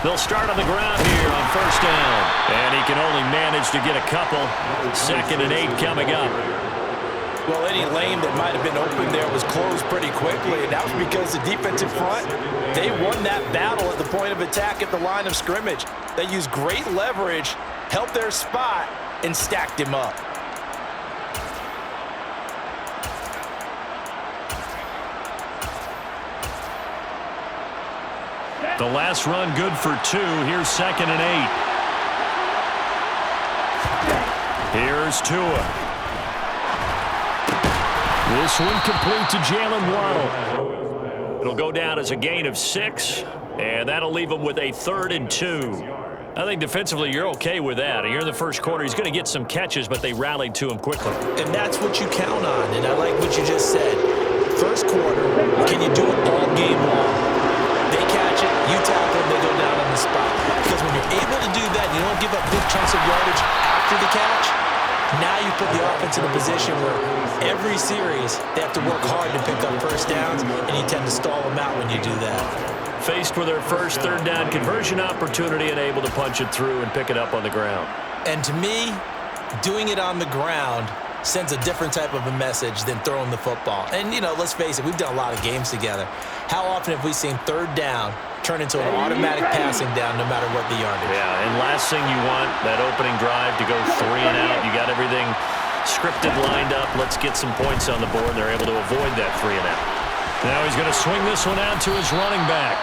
They'll start on the ground here on first down. And he can only manage to get a couple. 2nd and 8 coming up. Well, any lane that might have been open there was closed pretty quickly, and that was because the defensive front, they won that battle at the point of attack at the line of scrimmage. They used great leverage, helped their spot, and stacked him up. The last run good for 2. Here's 2nd and 8. Here's Tua. This one complete to Jalen Waddle. It'll go down as a gain of 6, and that'll leave him with a 3rd and 2. I think defensively you're okay with that. Here in the first quarter, he's going to get some catches, but they rallied to him quickly. And that's what you count on, and I like what you just said. First quarter, can you do it all game long? They catch it, you tackle them, they go down on the spot. Because when you're able to do that, you don't give up big chunks of yardage after the catch. Now you put the offense in a position where every series they have to work hard to pick up first downs, and you tend to stall them out when you do that. Faced with their first 3rd down conversion opportunity and able to punch it through and pick it up on the ground. And to me, doing it on the ground sends a different type of a message than throwing the football. And, you know, let's face it, we've done a lot of games together. How often have we seen 3rd down turn into an automatic passing down no matter what the yardage? Yeah, and last thing you want, that opening drive to go 3 and out. You got everything scripted, lined up. Let's get some points on the board. They're able to avoid that 3 and out. Now he's going to swing this one out to his running back.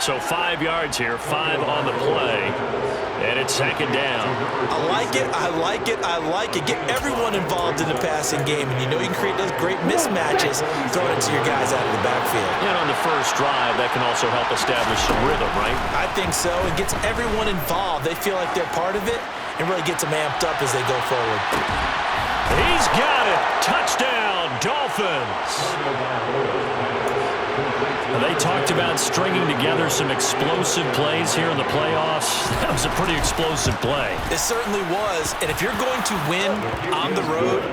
So 5 yards here, 5 on the play. And it's 2nd down. I like it, I like it, I like it. Get everyone involved in the passing game, and you know you can create those great mismatches throwing it to your guys out of the backfield. And on the first drive, that can also help establish some rhythm, right? I think so. It gets everyone involved. They feel like they're part of it and really gets them amped up as they go forward. He's got it. Touchdown, Dolphins. They talked about stringing together some explosive plays here in the playoffs. That was a pretty explosive play. It certainly was. And if you're going to win on the road,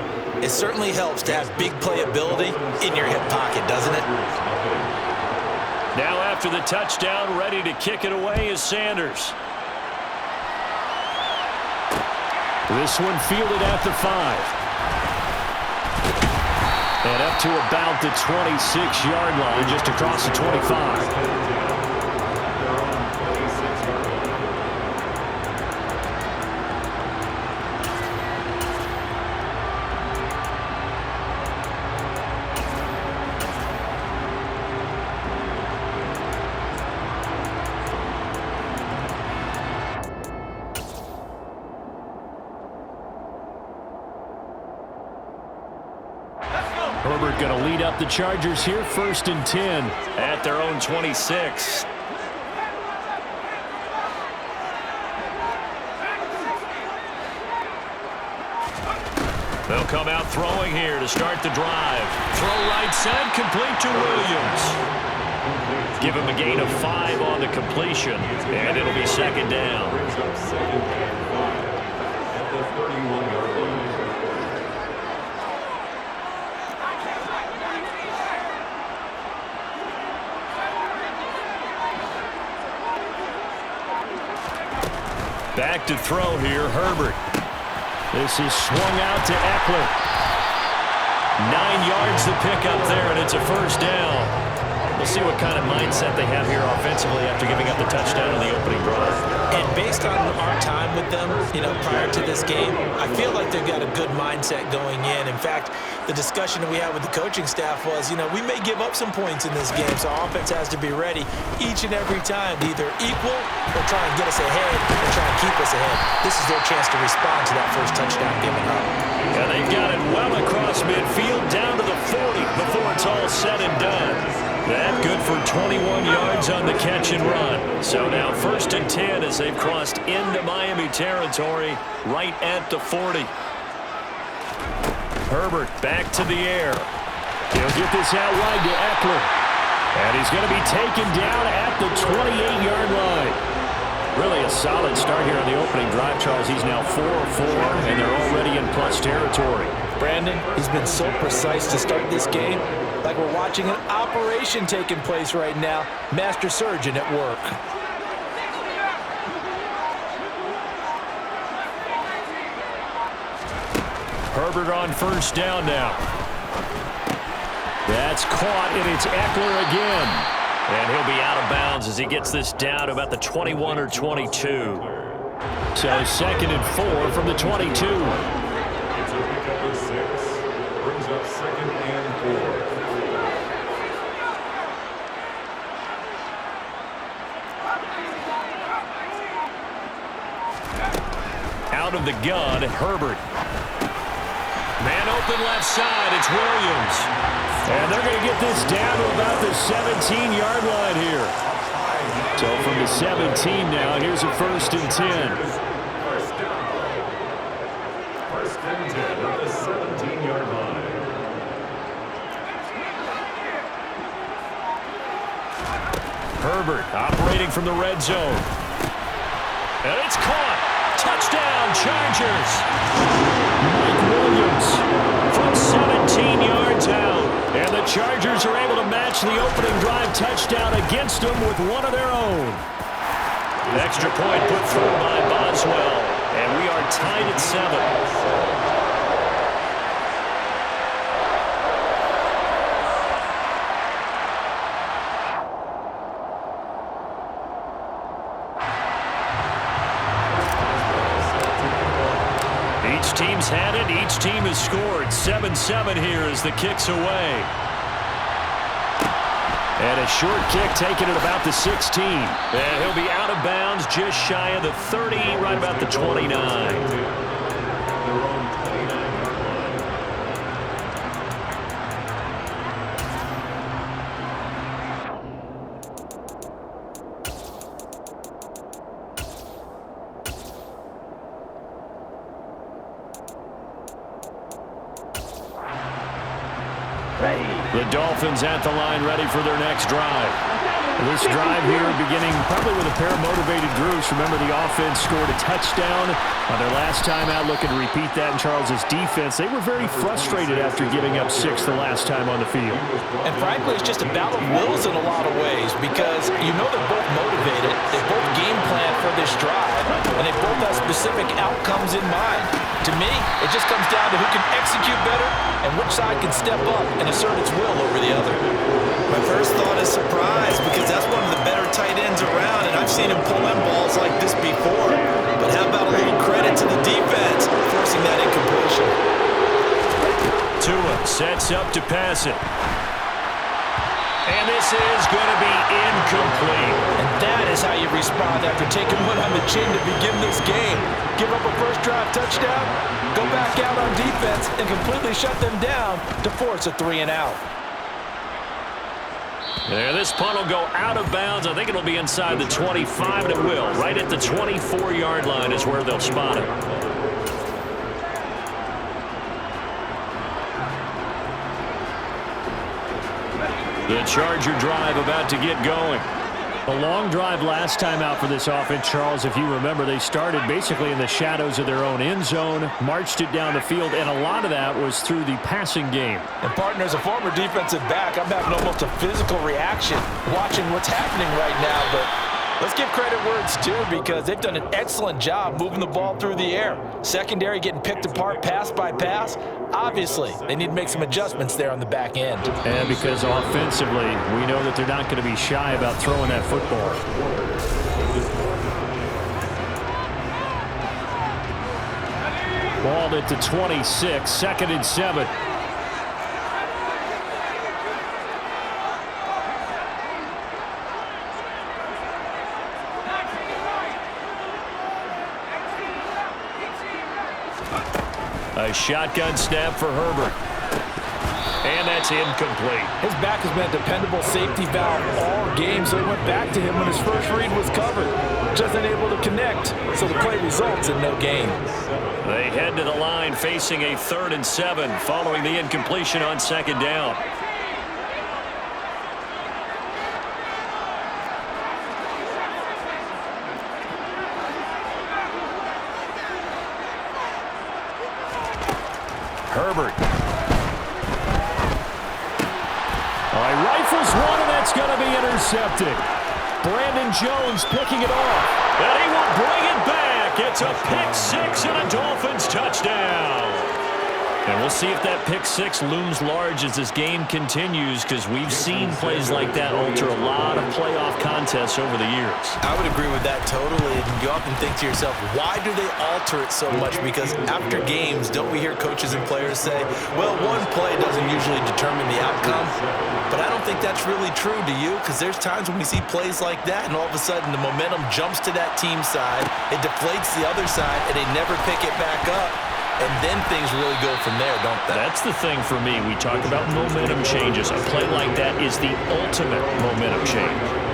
it certainly helps to have big playability in your hip pocket, doesn't it? Now after the touchdown, ready to kick it away is Sanders. This one fielded at the 5. And up to about the 26-yard line, just across the 25. Herbert going to lead up the Chargers here, 1st and 10 at their own 26. They'll come out throwing here to start the drive. Throw right side, complete to Williams. Give him a gain of 5 on the completion, and it'll be 2nd down. Back to throw here, Herbert. This is swung out to Eckler. 9 yards to pick up there, and it's a 1st down. We'll see what kind of mindset they have here offensively after giving up the touchdown in the opening drive. And based on our time with them, you know, prior to this game, I feel like they've got a good mindset going in. In fact, the discussion that we had with the coaching staff was, you know, we may give up some points in this game, so our offense has to be ready each and every time to either equal or try and get us ahead or try and keep us ahead. This is their chance to respond to that first touchdown given up. And they've got it well across midfield down to the 40 before it's all said and done. That good for 21 yards on the catch and run. So now 1st and 10 as they've crossed into Miami territory right at the 40. Herbert back to the air. He'll get this out wide to Eckler. And he's going to be taken down at the 28-yard line. Really a solid start here on the opening drive, Charles. He's now 4 of 4, and they're already in plus territory. Brandon, he's been so precise to start this game, like we're watching an operation taking place right now. Master surgeon at work. Herbert on first down now. That's caught, and it's Eckler again. And he'll be out of bounds as he gets this down to about the 21 or 22. So 2nd and 4 from the 22. It's a pickup of 6. Brings up 2nd and 4. Out of the gun, Herbert. Man open left side, it's Williams. And they're going to get this down to about the 17-yard line here. So from the 17 now, here's a 1st and 10. First and 10 at the 17-yard line. Herbert operating from the red zone. And it's caught. Touchdown, Chargers. Mike Williams from 17 yards out. And the Chargers are able to match the opening drive touchdown against them with one of their own. Extra point put through by Boswell. And we are tied at 7. Each team's had it. Each team has scored. 7-7 here as the kick's away. And a short kick taken at about the 16. And he'll be out of bounds just shy of the 30, right about the 29. The Dolphins at the line ready for their next drive. This drive here beginning probably with a pair of motivated groups. Remember, the offense scored a touchdown on their last time out, looking to repeat that in Charles's defense. They were very frustrated after giving up 6 the last time on the field. And frankly, it's just a battle of wills in a lot of ways because you know they're both motivated. They both game plan for this drive, and they both have specific outcomes in mind. To me, it just comes down to who can execute better and which side can step up and assert its will over the other. My first thought is surprise because that's one of the better tight ends around, and I've seen him pull in balls like this before. But how about a little credit to the defense forcing that incompletion? Tua sets up to pass it. And this is going to be incomplete. And that is how you respond after taking one on the chin to begin this game. Give up a first drive touchdown, go back out on defense, and completely shut them down to force a 3-and-out. There, this punt will go out of bounds. I think it'll be inside the 25, and it will. Right at the 24-yard line is where they'll spot it. The Charger drive about to get going. A long drive last time out for this offense, Charles. If you remember, they started basically in the shadows of their own end zone, marched it down the field, and a lot of that was through the passing game. And, partner, as a former defensive back, I'm having almost a physical reaction watching what's happening right now. But let's give credit where it's due because they've done an excellent job moving the ball through the air. Secondary getting picked apart pass by pass. Obviously, they need to make some adjustments there on the back end. And because offensively, we know that they're not going to be shy about throwing that football. Balled at the 26, 2nd and 7. A shotgun snap for Herbert. And that's incomplete. His back has been a dependable safety valve all game, so he went back to him when his first read was covered. Just unable to connect, so the play results in no gain. They head to the line facing a 3rd and 7 following the incompletion on 2nd down. Herbert. Rifles one, and that's going to be intercepted. Brandon Jones picking it off. And he will bring it back. It's a pick 6 and a Dolphins touchdown. And we'll see if that pick six looms large as this game continues, because we've seen plays like that alter a lot of playoff contests over the years. I would agree with that totally. And you often think to yourself, why do they alter it so much? Because after games, don't we hear coaches and players say, well, one play doesn't usually determine the outcome. But I don't think that's really true, do you? Because there's times when we see plays like that, and all of a sudden the momentum jumps to that team side, it deflates the other side, and they never pick it back up. And then things really go from there, don't they? That's the thing for me. We talk about momentum changes. A play like that is the ultimate momentum change.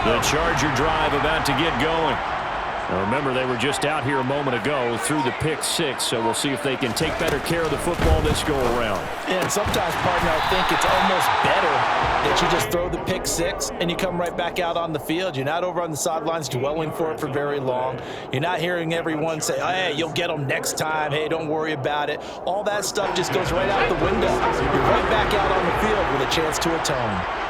The Charger drive about to get going. Now remember, they were just out here a moment ago through the pick six, so we'll see if they can take better care of the football this go-around. Yeah, and sometimes, partner, I think it's almost better that you just throw the pick six and you come right back out on the field. You're not over on the sidelines dwelling for it for very long. You're not hearing everyone say, hey, you'll get them next time. Hey, don't worry about it. All that stuff just goes right out the window. You're right back out on the field with a chance to atone.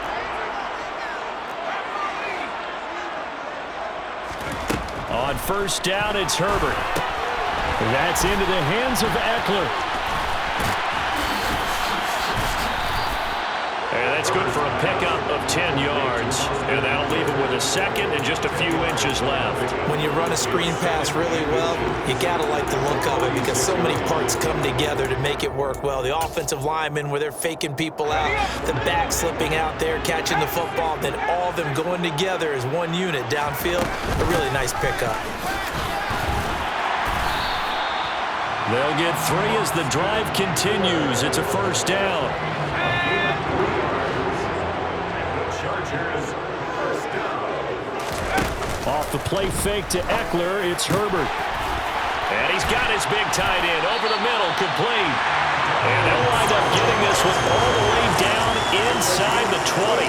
On first down, it's Herbert. That's into the hands of Eckler. And that's good for a pickup of 10 yards. And that'll leave him with a second and just a few inches left. When you run a screen pass really well, you got to like the look of it because so many parts come together to make it work well. The offensive linemen, where they're faking people out, the back slipping out there, catching the football, then all of them going together as one unit downfield. A really nice pickup. They'll get 3 as the drive continues. It's a first down. Off the play fake to Eckler, it's Herbert. And he's got his big tight end over the middle, complete. And they'll wind up getting this one all the way down inside the 20.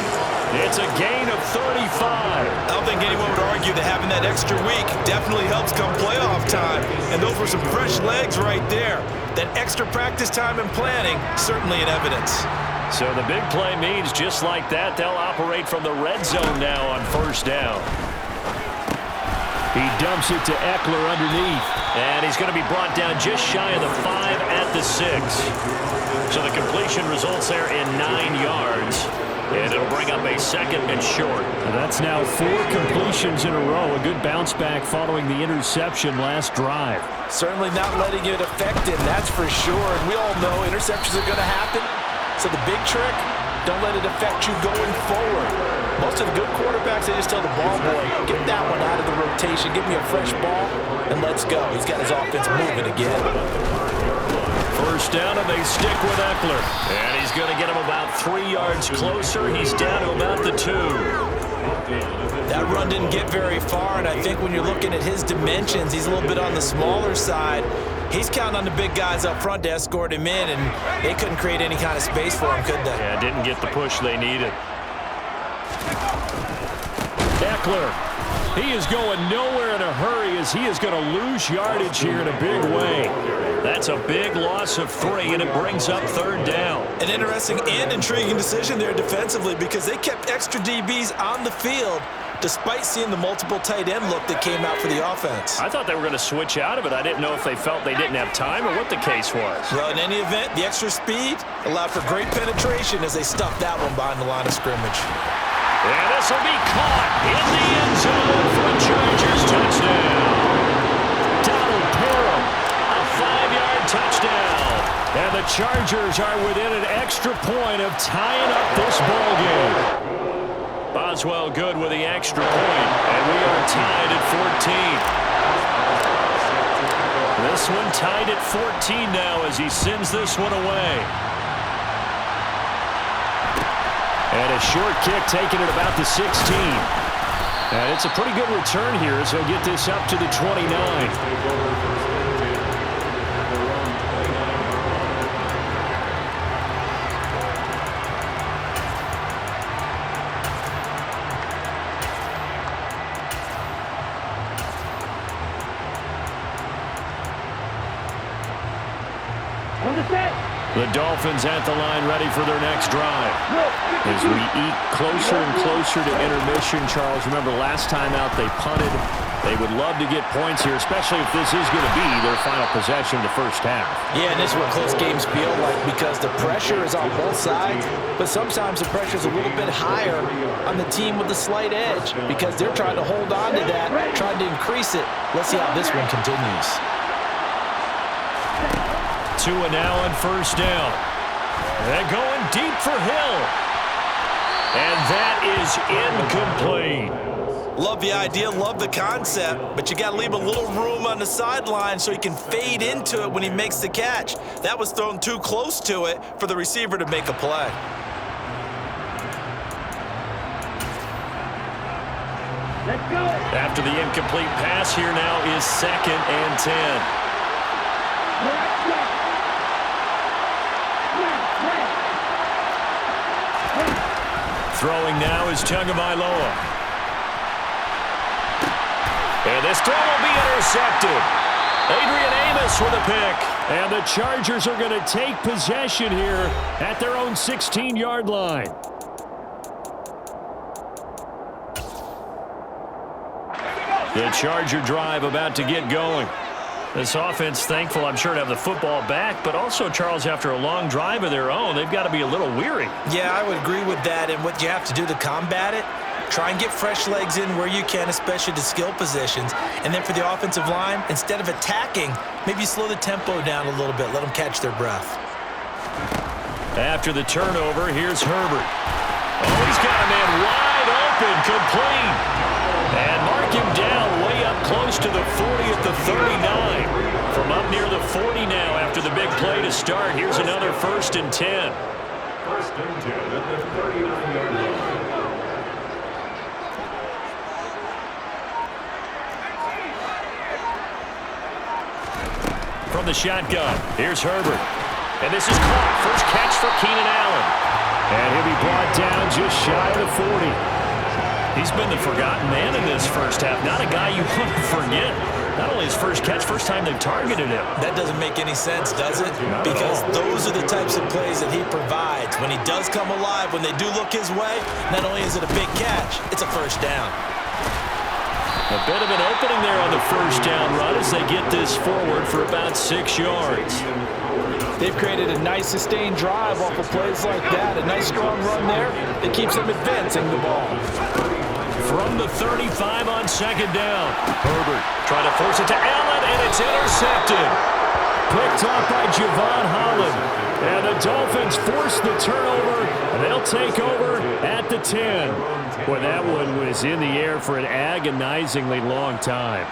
It's a gain of 35. I don't think anyone would argue that having that extra week definitely helps come playoff time. And those were some fresh legs right there. That extra practice time and planning, certainly in evidence. So the big play means just like that, they'll operate from the red zone now on first down. He dumps it to Eckler underneath. And he's going to be brought down just shy of the 5 at the 6. So the completion results there in 9 yards. And it'll bring up a second and short. That's now 4 completions in a row. A good bounce back following the interception last drive. Certainly not letting it affect him, that's for sure. And we all know interceptions are going to happen. So the big trick, don't let it affect you going forward. Most of the good quarterbacks, they just tell the ball boy, get that one out of the rotation, give me a fresh ball, and let's go. He's got his offense moving again. First down, and they stick with Eckler. And he's going to get him about 3 yards closer. He's down to about the 2. That run didn't get very far, and I think when you're looking at his dimensions, he's a little bit on the smaller side. He's counting on the big guys up front to escort him in, and they couldn't create any kind of space for him, could they? Yeah, didn't get the push they needed. Eckler, he is going nowhere in a hurry as he is going to lose yardage here in a big way. That's a big loss of 3, and it brings up third down. An interesting and intriguing decision there defensively because they kept extra DBs on the field despite seeing the multiple tight end look that came out for the offense. I thought they were going to switch out of it. I didn't know if they felt they didn't have time or what the case was. Well, in any event, the extra speed allowed for great penetration as they stuffed that one behind the line of scrimmage. And this will be caught in the end zone for a Chargers touchdown. Donald Parham, a 5-yard touchdown. And the Chargers are within an extra point of tying up this ball game. Boswell good with the extra point, and we are tied at 14. This one tied at 14 now as he sends this one away. And a short kick taken at about the 16. And it's a pretty good return here as he'll get this up to the 29. The Dolphins at the line ready for their next drive. As we eat closer and closer to intermission, Charles, remember last time out they punted. They would love to get points here, especially if this is going to be their final possession of the first half. Yeah, and this is what close games feel like because the pressure is on both sides, but sometimes the pressure is a little bit higher on the team with the slight edge because they're trying to hold on to that, trying to increase it. Let's see how this one continues. Tua now on first down. They're going deep for Hill. And that is incomplete. Love the idea, love the concept, but you got to leave a little room on the sideline so he can fade into it when he makes the catch. That was thrown too close to it for the receiver to make a play. Let's go. After the incomplete pass, here now is 2nd and 10. Throwing now is Tagovailoa. And this throw will be intercepted. Adrian Amos with a pick. And the Chargers are going to take possession here at their own 16-yard line. The Charger drive about to get going. This offense, thankful, I'm sure, to have the football back, but also, Charles, after a long drive of their own, they've got to be a little weary. Yeah, I would agree with that, and what you have to do to combat it, try and get fresh legs in where you can, especially to skill positions. And then for the offensive line, instead of attacking, maybe slow the tempo down a little bit, let them catch their breath. After the turnover, here's Herbert. Oh, he's got a man wide open, complete. And mark him down way up close to the 40 at the 39. From up near the 40 now after the big play to start. Here's another 1st and 10. 1st and 10 at the 39-yard line. From the shotgun, here's Herbert. And this is caught. First catch for Keenan Allen. And he'll be brought down just shy of the 40. He's been the forgotten man in this first half. Not a guy you want to forget. Not only his first catch, first time they've targeted him. That doesn't make any sense, does it? Because those are the types of plays that he provides. When he does come alive, when they do look his way, not only is it a big catch, it's a first down. A bit of an opening there on the first down run as they get this forward for about 6 yards. They've created a nice sustained drive off of plays like that. A nice strong run there that keeps them advancing the ball. From the 35 on 2nd down. Herbert trying to force it to Allen, and it's intercepted. Picked off by Javon Holland. And the Dolphins force the turnover, and they'll take over at the 10. Boy, that one was in the air for an agonizingly long time.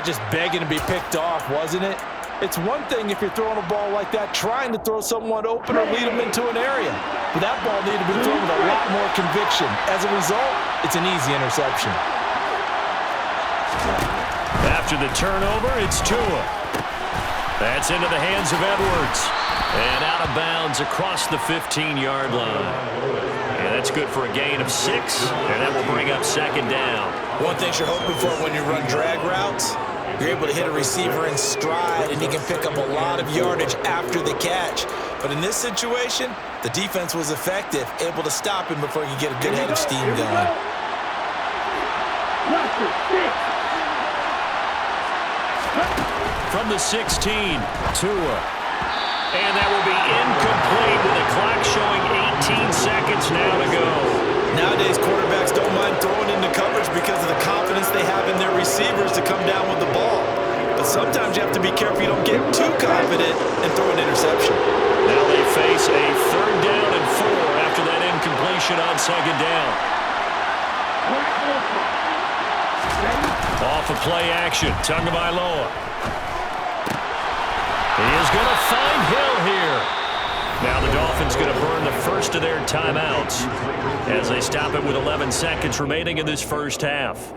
Just begging to be picked off, wasn't it? It's one thing if you're throwing a ball like that, trying to throw someone open or lead them into an area. But that ball needed to be thrown with a lot more conviction. As a result, it's an easy interception. After the turnover, it's Tua. That's into the hands of Edwards. And out of bounds across the 15-yard line. And that's good for a gain of 6. And that will bring up 2nd down. One thing you're hoping for when you run drag routes, you're able to hit a receiver in stride, and he can pick up a lot of yardage after the catch. But in this situation, the defense was effective, able to stop him before he could get a good head of steam going. From the 16, Tua. And that will be incomplete with the clock showing 18 seconds now to go. Nowadays, quarterbacks don't mind throwing into coverage because of the confidence they have in their receivers to come down with the ball. But sometimes you have to be careful you don't get too confident and throw an interception. Now they face a 3rd down and 4 after that incompletion on 2nd down. Off of play action, Tagovailoa. He is going to find Hill here. Now the Dolphins going to burn the first of their timeouts as they stop it with 11 seconds remaining in this first half.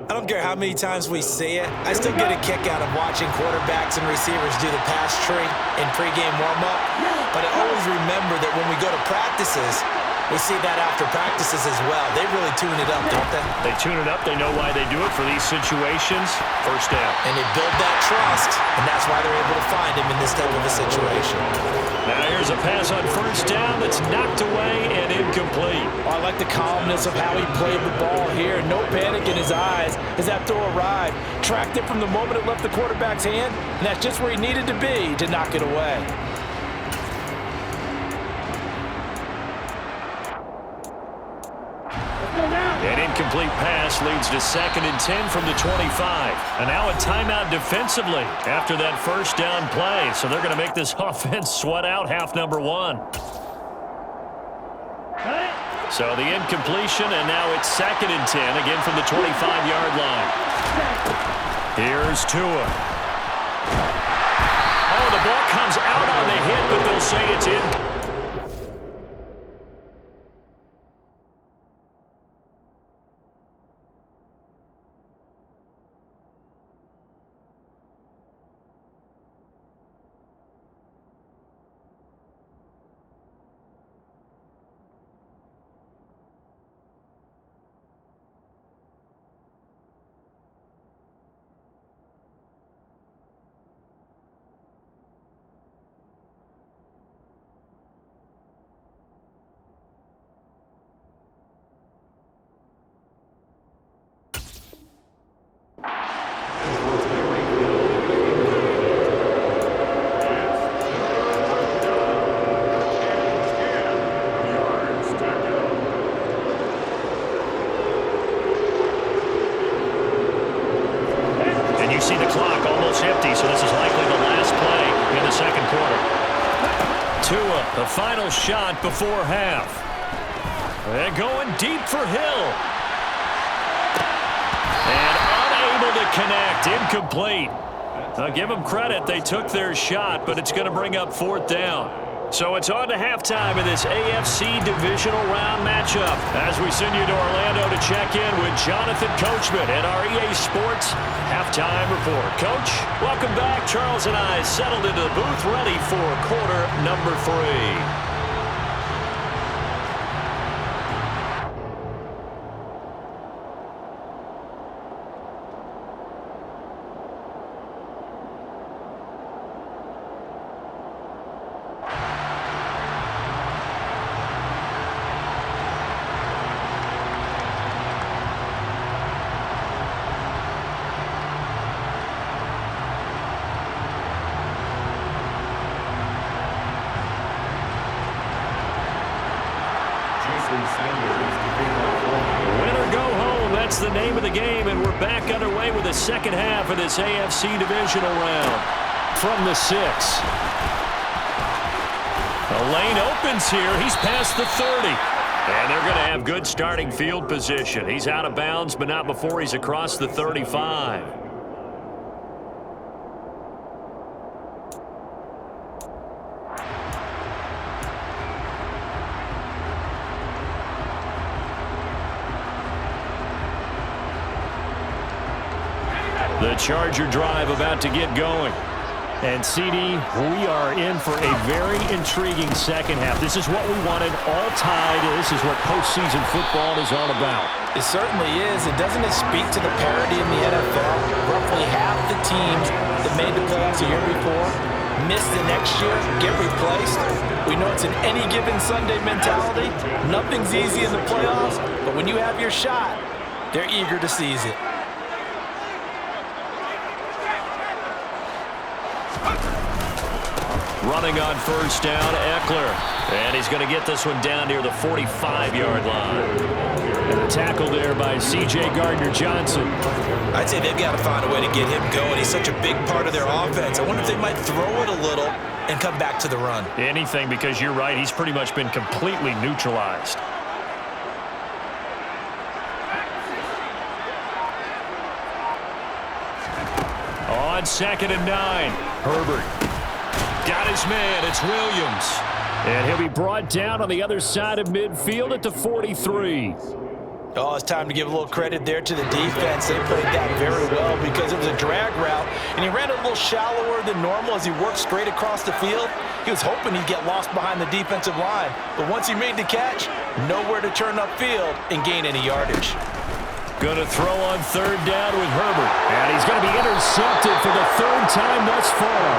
I don't care how many times we see it. I still get a kick out of watching quarterbacks and receivers do the pass tree in pregame warm-up. But I always remember that when we go to practices, We see that after practices as well. They really tune it up, don't they? They tune it up. They know why they do it for these situations. First down. And they build that trust, and that's why they're able to find him in this type of a situation. Now here's a pass on first down that's knocked away and incomplete. Oh, I like the calmness of how he played the ball here. No panic in his eyes as that throw arrived. Tracked it from the moment it left the quarterback's hand, and that's just where he needed to be to knock it away. An incomplete pass leads to 2nd and 10 from the 25. And now a timeout defensively after that first down play. So they're going to make this offense sweat out half number 1. So the incompletion, and now it's 2nd and 10, again from the 25-yard line. Here's Tua. Oh, the ball comes out on the hit, but they'll say it's in. The final shot before half. They're going deep for Hill. And unable to connect. Incomplete. I'll give them credit. They took their shot, but it's going to bring up 4th down. So it's on to halftime in this AFC divisional round matchup as we send you to Orlando to check in with Jonathan Coachman at our EA Sports Halftime Report. Coach, welcome back. Charles and I settled into the booth ready for quarter number 3. Win or go home, that's the name of the game, and we're back underway with the second half of this AFC divisional round. From the 6. The lane opens here. He's past the 30. And they're going to have good starting field position. He's out of bounds, but not before he's across the 35. The Charger drive about to get going. And, CD, we are in for a very intriguing second half. This is what we wanted, all tied. This is what postseason football is all about. It certainly is. And doesn't it speak to the parity in the NFL? Roughly half the teams that made the playoffs a year before miss the next year, get replaced. We know it's an any given Sunday mentality. Nothing's easy in the playoffs, but when you have your shot, they're eager to seize it. Running on first down, Eckler. And he's going to get this one down near the 45-yard line. And a tackle there by C.J. Gardner-Johnson. I'd say they've got to find a way to get him going. He's such a big part of their offense. I wonder if they might throw it a little and come back to the run. Anything, because you're right. He's pretty much been completely neutralized. On 2nd and 9, Herbert. Got his man, it's Williams. And he'll be brought down on the other side of midfield at the 43. Oh, it's time to give a little credit there to the defense. They played that very well because it was a drag route, and he ran a little shallower than normal as he worked straight across the field. He was hoping he'd get lost behind the defensive line, but once he made the catch, nowhere to turn upfield and gain any yardage. Going to throw on third down with Herbert. And he's going to be intercepted for the third time thus far.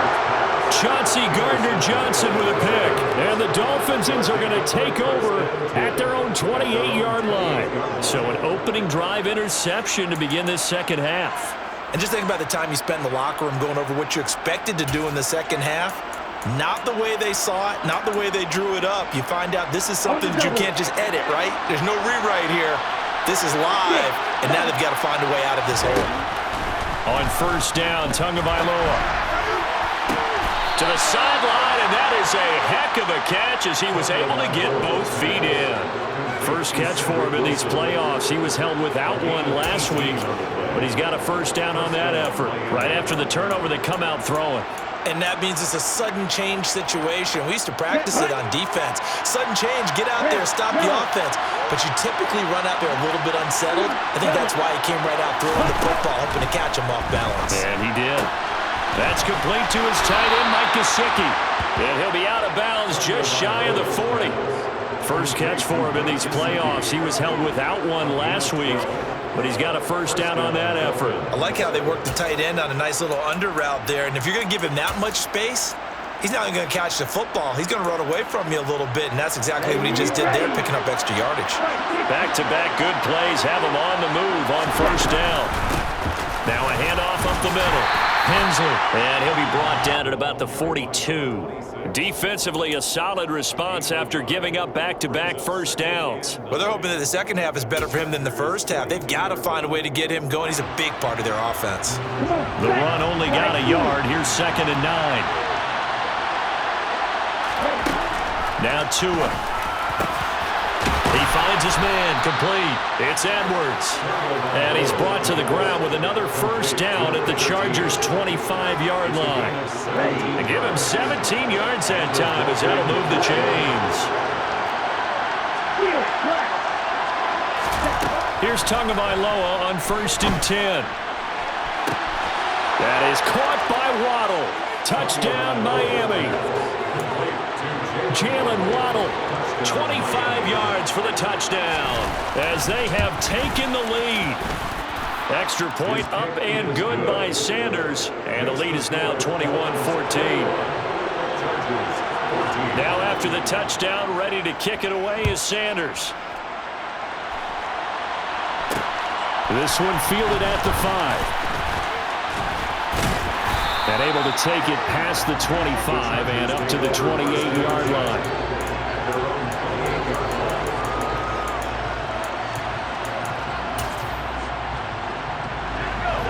Chauncey Gardner-Johnson with a pick. And the Dolphins are going to take over at their own 28-yard line. So an opening drive interception to begin this second half. And just think about the time you spent in the locker room going over what you expected to do in the second half. Not the way they saw it, not the way they drew it up. You find out this is something that you can't just edit, right? There's no rewrite here. This is live, and now they've got to find a way out of this hole. On first down, Tagovailoa to the sideline, and that is a heck of a catch as he was able to get both feet in. First catch for him in these playoffs. He was held without one last week, but he's got a first down on that effort. Right after the turnover, they come out throwing. And that means it's a sudden change situation. We used to practice it on defense. Sudden change, get out there, stop the offense. But you typically run out there a little bit unsettled. I think that's why he came right out throwing the football, hoping to catch him off balance. And he did. That's complete to his tight end, Mike Gesicki. And he'll be out of bounds just shy of the 40. First catch for him in these playoffs. He was held without one last week, but he's got a first down on that effort. I like how they worked the tight end on a nice little under route there. And if you're going to give him that much space, he's not even going to catch the football. He's going to run away from you a little bit, and that's exactly what he just did there, picking up extra yardage. Back-to-back good plays have him on the move on first down. Now a handoff up the middle. Hensley, and he'll be brought down at about the 42. Defensively, a solid response after giving up back-to-back first downs. Well, they're hoping that the second half is better for him than the first half. They've got to find a way to get him going. He's a big part of their offense. The run only got a yard. Here's 2nd and 9. Now Tua. He finds his man, complete. It's Edwards. And he's brought to the ground with another first down at the Chargers' 25-yard line. They give him 17 yards that time as that'll move the chains. Here's Tagovailoa on 1st and 10. That is caught by Waddle. Touchdown, Miami. Jalen Waddle, 25 yards for the touchdown as they have taken the lead. Extra point up and good by Sanders, and the lead is now 21-14. Now after the touchdown, ready to kick it away is Sanders. This one fielded at the 5. And able to take it past the 25 and up to the 28-yard line.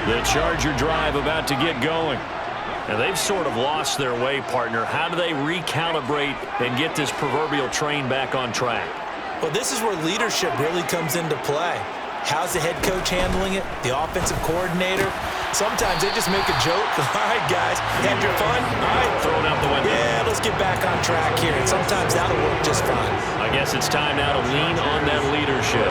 The Charger drive about to get going. And they've sort of lost their way, partner. How do they recalibrate and get this proverbial train back on track? Well, this is where leadership really comes into play. How's the head coach handling it? The offensive coordinator? Sometimes they just make a joke. All right, guys, had your fun? All right. Throw it out the window. Yeah, let's get back on track here. And sometimes that'll work just fine. I guess it's time now to lean on that leadership.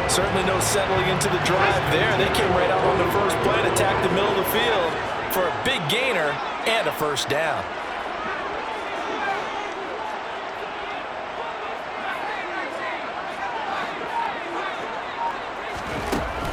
Certainly no settling into the drive there. They came right out on the first play and attacked the middle of the field for a big gainer and a first down.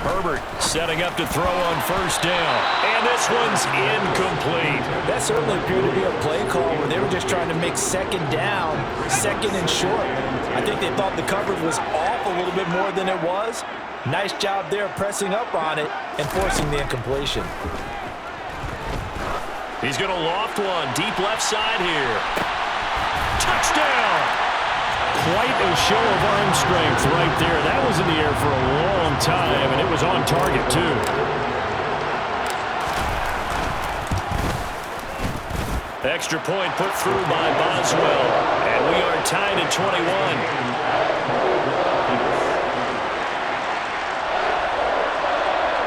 Herbert setting up to throw on first down. And this one's incomplete. That certainly appeared to be a play call where they were just trying to make second down, second and short. I think they thought the coverage was off a little bit more than it was. Nice job there pressing up on it and forcing the incompletion. He's going to loft one deep left side here. Touchdown! Quite a show of arm strength right there. That was in the air for a long time, and it was on target, too. Extra point put through by Boswell, and we are tied at 21.